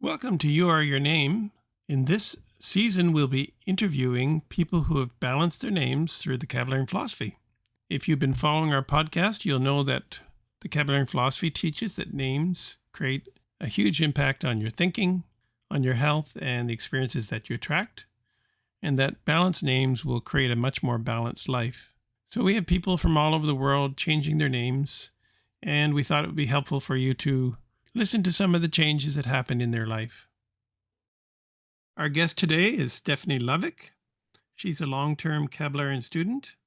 Welcome to You Are Your Name. In this season, we'll be interviewing people who have balanced their names through the Kabbalion philosophy. If you've been following our podcast, you'll know that the Kabbalion philosophy teaches that names create a huge impact on your thinking, on your health, and the experiences that you attract, and that balanced names will create a much more balanced life. So we have people from all over the world changing their names, and we thought it would be helpful for you to listen to some of the changes that happened in their life. Our guest today is Steffany L. She's a long-term Kabbalion student.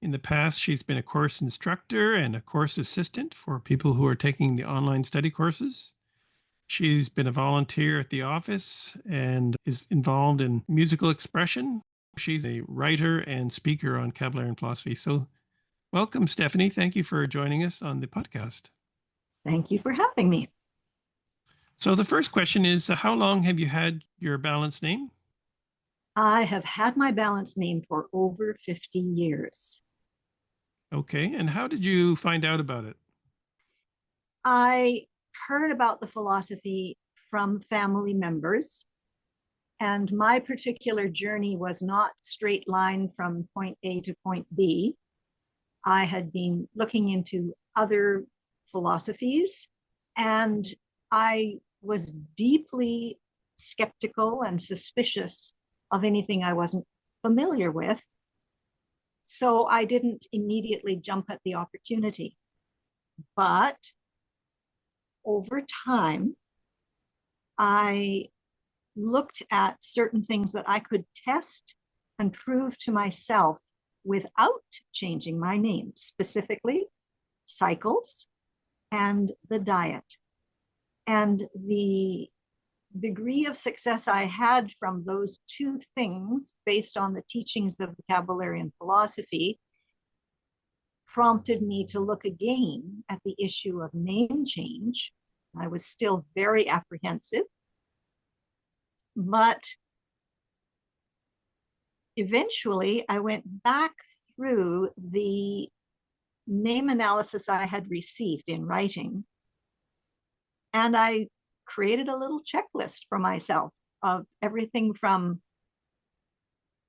In the past, she's been a course instructor and a course assistant for people who are taking the online study courses. She's been a volunteer at the office and is involved in musical expression. She's a writer and speaker on Kabbalion philosophy. So welcome, Steffany. Thank you for joining us on the podcast. Thank you for having me. So the first question is, how long have you had your balanced name? I have had my balanced name for over 50 years. Okay. And how did you find out about it? I heard about the philosophy from family members, and my particular journey was not straight line from point A to point B. I had been looking into other philosophies, and I was deeply skeptical and suspicious of anything I wasn't familiar with. So I didn't immediately jump at the opportunity. But over time, I looked at certain things that I could test and prove to myself without changing my name, specifically cycles and the diet. And the degree of success I had from those two things, based on the teachings of the Kabbalion philosophy, prompted me to look again at the issue of name change. I was still very apprehensive, but eventually I went back through the name analysis I had received in writing, and I created a little checklist for myself of everything from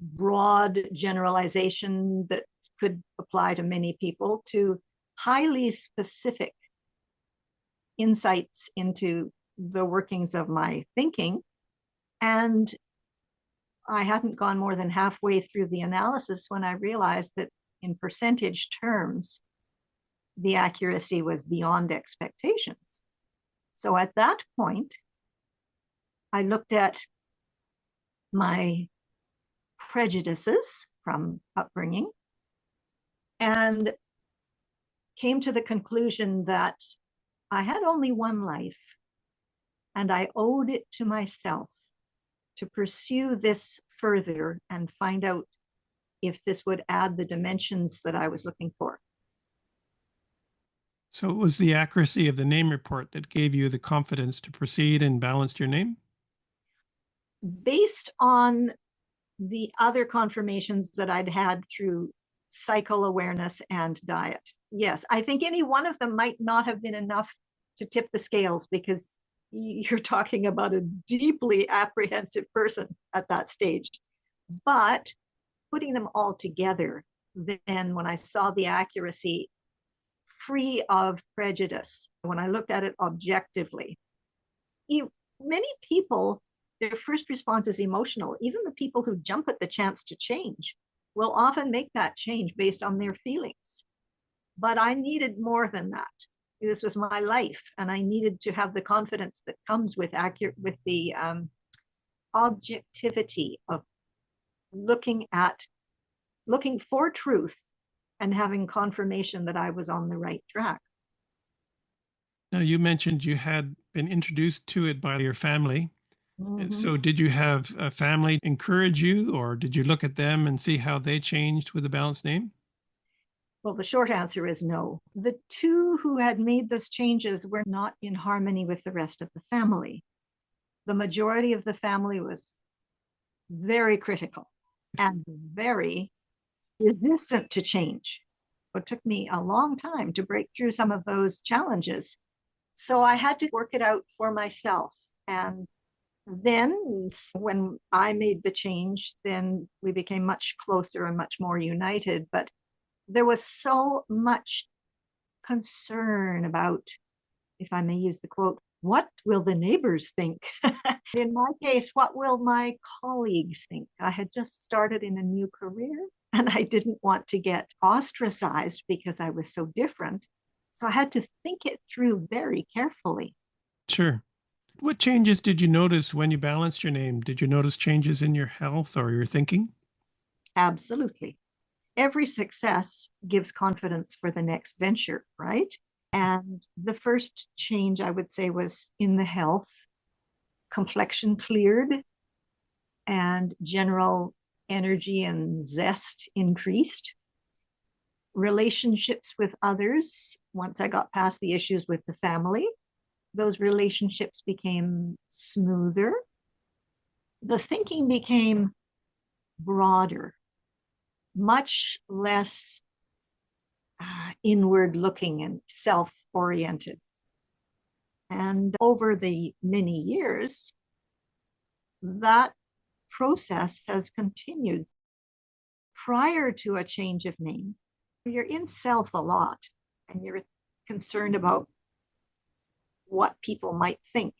broad generalization that could apply to many people to highly specific insights into the workings of my thinking. And I hadn't gone more than halfway through the analysis when I realized that in percentage terms, the accuracy was beyond expectations. So at that point, I looked at my prejudices from upbringing and came to the conclusion that I had only one life, and I owed it to myself to pursue this further and find out if this would add the dimensions that I was looking for. So it was the accuracy of the name report that gave you the confidence to proceed and balance your name? Based on the other confirmations that I'd had through cycle awareness and diet. Yes, I think any one of them might not have been enough to tip the scales, because you're talking about a deeply apprehensive person at that stage. But putting them all together, then when I saw the accuracy free of prejudice, when I looked at it objectively, many people, their first response is emotional. Even the people who jump at the chance to change will often make that change based on their feelings. But I needed more than that. This was my life, and I needed to have the confidence that comes with the objectivity of looking for truth and having confirmation that I was on the right track. Now, you mentioned you had been introduced to it by your family. Mm-hmm. So did you have a family encourage you, or did you look at them and see how they changed with the balanced name? Well, the short answer is no. The two who had made those changes were not in harmony with the rest of the family. The majority of the family was very critical and very resistant to change. It took me a long time to break through some of those challenges. So I had to work it out for myself. And Then, when I made the change, then we became much closer and much more united. But there was so much concern about, if I may use the quote, what will the neighbors think? In my case, what will my colleagues think? I had just started in a new career and I didn't want to get ostracized because I was so different. So I had to think it through very carefully. Sure. What changes did you notice when you balanced your name? Did you notice changes in your health or your thinking? Absolutely. Every success gives confidence for the next venture, right? And the first change I would say was in the health. Complexion cleared and general energy and zest increased. Relationships with others, once I got past the issues with the family, those relationships became smoother. The thinking became broader, much less inward looking and self oriented. And over the many years, that process has continued. Prior to a change of name, you're in self a lot and you're concerned about what people might think.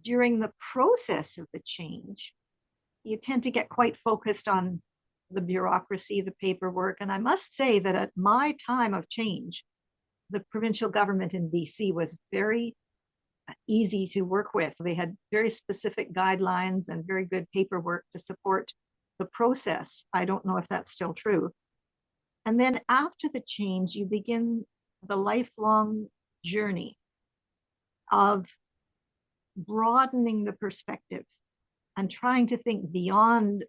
During the process of the change, you tend to get quite focused on the bureaucracy, the paperwork. And I must say that at my time of change, the provincial government in BC was very easy to work with. They had very specific guidelines and very good paperwork to support the process. I don't know if that's still true. And then after the change, you begin the lifelong journey of broadening the perspective and trying to think beyond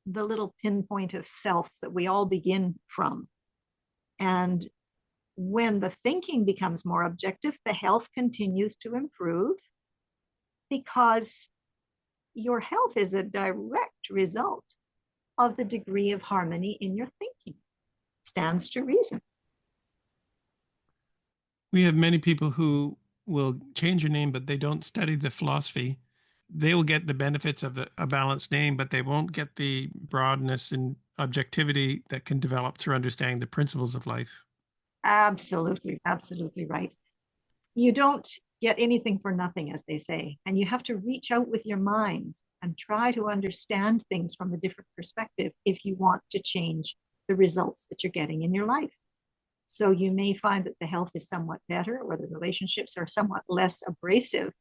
the little pinpoint of self that we all begin from. And when the thinking becomes more objective, the health continues to improve because your health is a direct result of the degree of harmony in your thinking. Stands to reason. We have many people who will change their name, but they don't study the philosophy. They will get the benefits of a balanced name, but they won't get the broadness and objectivity that can develop through understanding the principles of life. Absolutely, absolutely right. You don't get anything for nothing, as they say, and you have to reach out with your mind and try to understand things from a different perspective if you want to change the results that you're getting in your life. So you may find that the health is somewhat better or the relationships are somewhat less abrasive.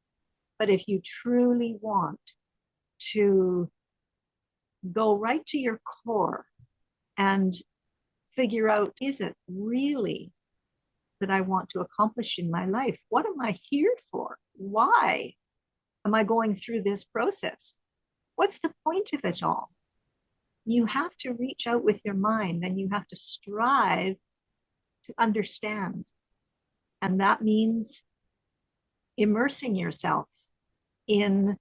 But if you truly want to go right to your core and figure out, is it really that I want to accomplish in my life? What am I here for? Why am I going through this process? What's the point of it all? You have to reach out with your mind and you have to strive to understand. And that means immersing yourself in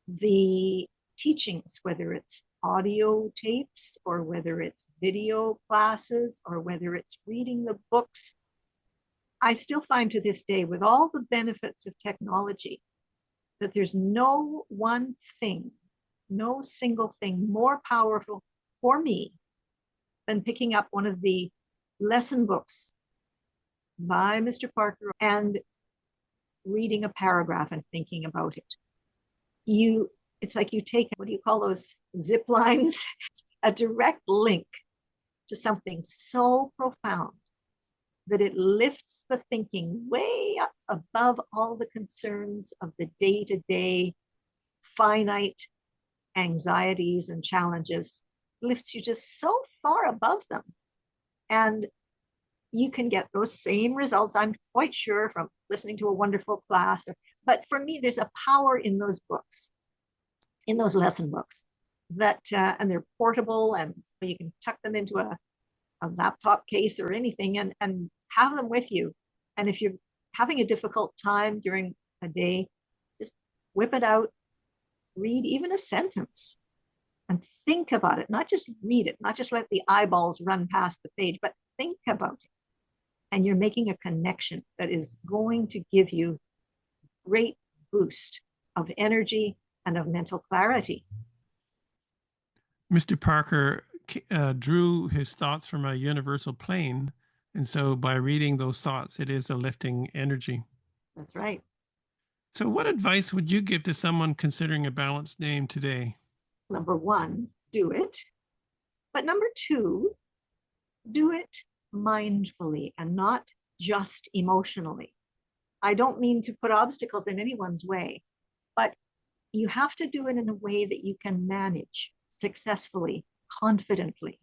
the teachings, whether it's audio tapes or whether it's video classes or whether it's reading the books. I still find to this day, with all the benefits of technology, that there's no one thing, no single thing more powerful for me than picking up one of the lesson books by Mr. Parker and reading a paragraph and thinking about it. It's like you take, what do you call those zip lines? A direct link to something so profound that it lifts the thinking way up above all the concerns of the day-to-day finite anxieties and challenges. It lifts you just so far above them. And you can get those same results, I'm quite sure, from listening to a wonderful class. But for me, there's a power in those books, in those lesson books, that and they're portable, and you can tuck them into a laptop case or anything and have them with you. And if you're having a difficult time during a day, just whip it out, read even a sentence and think about it, not just read it, not just let the eyeballs run past the page, but think about it. And you're making a connection that is going to give you great boost of energy, and of mental clarity. Mr. Parker drew his thoughts from a universal plane. And so by reading those thoughts, it is a lifting energy. That's right. So what advice would you give to someone considering a balanced name today? Number one, do it. But number two, do it mindfully and not just emotionally. I don't mean to put obstacles in anyone's way, but you have to do it in a way that you can manage successfully, confidently.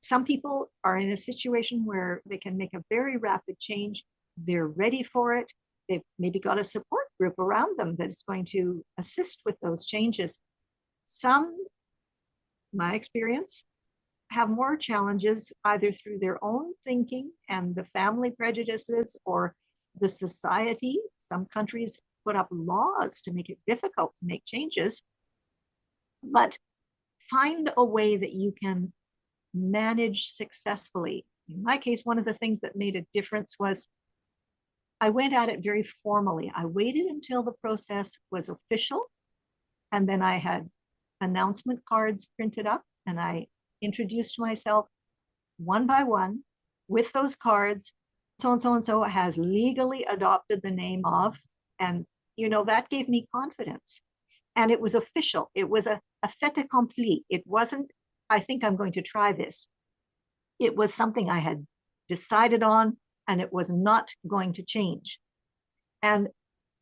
Some people are in a situation where they can make a very rapid change. They're ready for it. They've maybe got a support group around them that is going to assist with those changes. Some, my experience, have more challenges either through their own thinking and the family prejudices or the society. Some countries put up laws to make it difficult to make changes, but find a way that you can manage successfully. In my case, one of the things that made a difference was I went at it very formally. I waited until the process was official, and then I had announcement cards printed up, and I introduced myself one by one with those cards. So and so and so has legally adopted the name of, and that gave me confidence. And it was official. It was a fait accompli. It wasn't, I think I'm going to try this. It was something I had decided on, and it was not going to change. And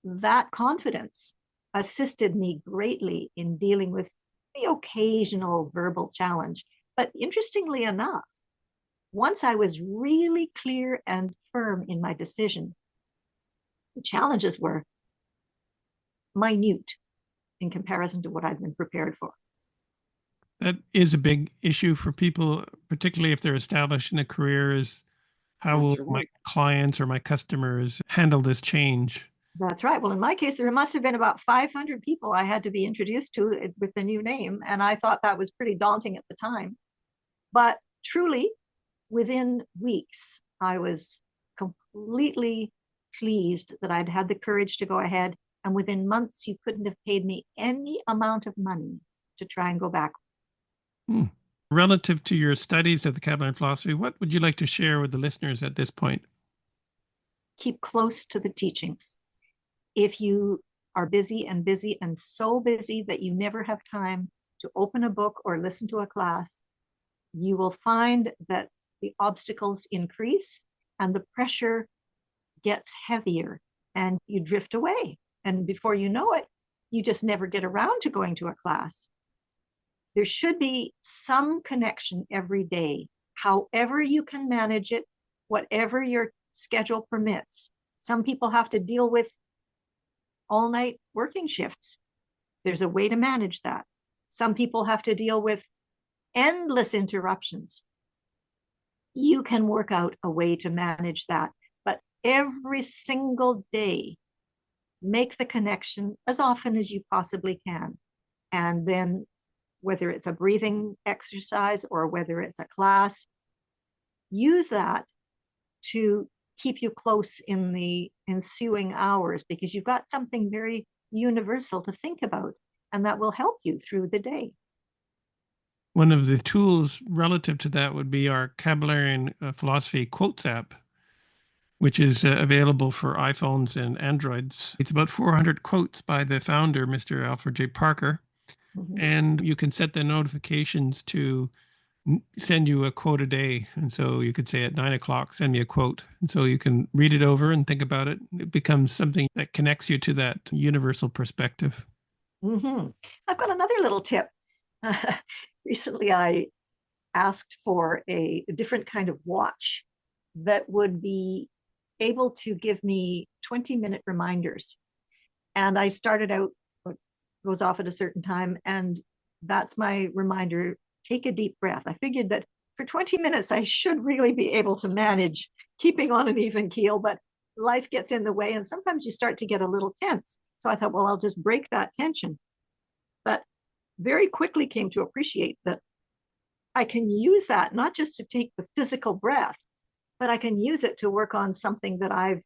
that confidence assisted me greatly in dealing with the occasional verbal challenge. But interestingly enough, once I was really clear and firm in my decision, the challenges were minute in comparison to what I'd been prepared for. That is a big issue for people, particularly if they're established in a career, is how will my clients or my customers handle this change? That's right. Well, in my case, there must have been about 500 people I had to be introduced to with the new name. And I thought that was pretty daunting at the time. But truly, within weeks, I was completely pleased that I'd had the courage to go ahead. And within months, you couldn't have paid me any amount of money to try and go back. Relative to your studies of the Kabbalah philosophy, what would you like to share with the listeners at this point? Keep close to the teachings. If you are busy and so busy that you never have time to open a book or listen to a class, you will find that the obstacles increase and the pressure gets heavier and you drift away. And before you know it, you just never get around to going to a class. There should be some connection every day, however you can manage it, whatever your schedule permits. Some people have to deal with all-night working shifts. There's a way to manage that. Some people have to deal with endless interruptions. You can work out a way to manage that, but every single day, make the connection as often as you possibly can. And then whether it's a breathing exercise or whether it's a class, use that to keep you close in the ensuing hours, because you've got something very universal to think about, and that will help you through the day. One of the tools relative to that would be our Kabbalarian Philosophy Quotes app, which is available for iPhones and Androids. It's about 400 quotes by the founder, Mr. Alfred J. Parker. And you can set the notifications to send you a quote a day. And so you could say at 9 o'clock, send me a quote. And so you can read it over and think about it. It becomes something that connects you to that universal perspective. I've got another little tip. Recently, I asked for a different kind of watch that would be able to give me 20-minute reminders. And I started out, what goes off at a certain time, and that's my reminder, take a deep breath. I figured that for 20 minutes, I should really be able to manage keeping on an even keel, but life gets in the way, and sometimes you start to get a little tense. So I thought, well, I'll just break that tension. But very quickly came to appreciate that I can use that not just to take the physical breath, but I can use it to work on something that I've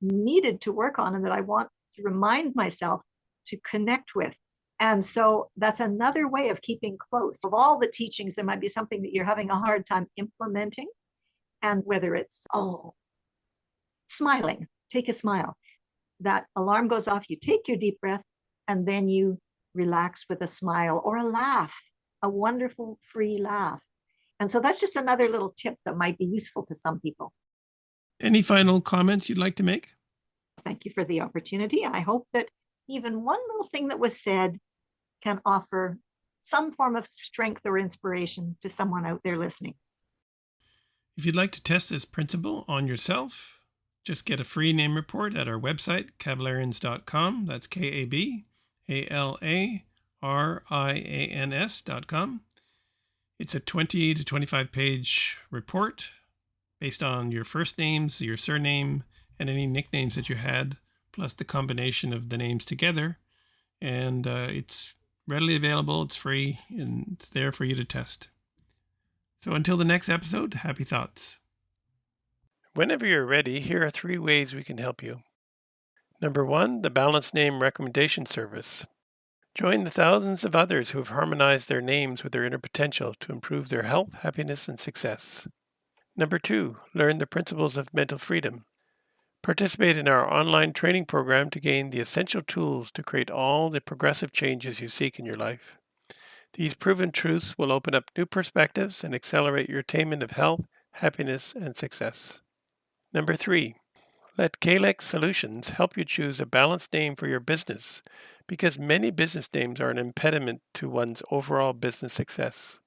needed to work on and that I want to remind myself to connect with. And so that's another way of keeping close. Of all the teachings, there might be something that you're having a hard time implementing. And whether it's, smiling, take a smile. That alarm goes off, you take your deep breath, and then you relax with a smile or a laugh, a wonderful free laugh. And so that's just another little tip that might be useful to some people. Any final comments you'd like to make? Thank you for the opportunity. I hope that even one little thing that was said can offer some form of strength or inspiration to someone out there listening. If you'd like to test this principle on yourself, just get a free name report at our website, kabalarians.com. That's KABALARIANS.com. It's a 20 to 25 page report based on your first names, your surname, and any nicknames that you had, plus the combination of the names together. And it's readily available, it's free, and it's there for you to test. So until the next episode, happy thoughts. Whenever you're ready, here are 3 ways we can help you. Number 1, the Balanced Name Recommendation Service. Join the thousands of others who have harmonized their names with their inner potential to improve their health, happiness, and success. Number 2, learn the principles of mental freedom. Participate in our online training program to gain the essential tools to create all the progressive changes you seek in your life. These proven truths will open up new perspectives and accelerate your attainment of health, happiness, and success. Number 3, let Kalex Solutions help you choose a balanced name for your business, because many business names are an impediment to one's overall business success.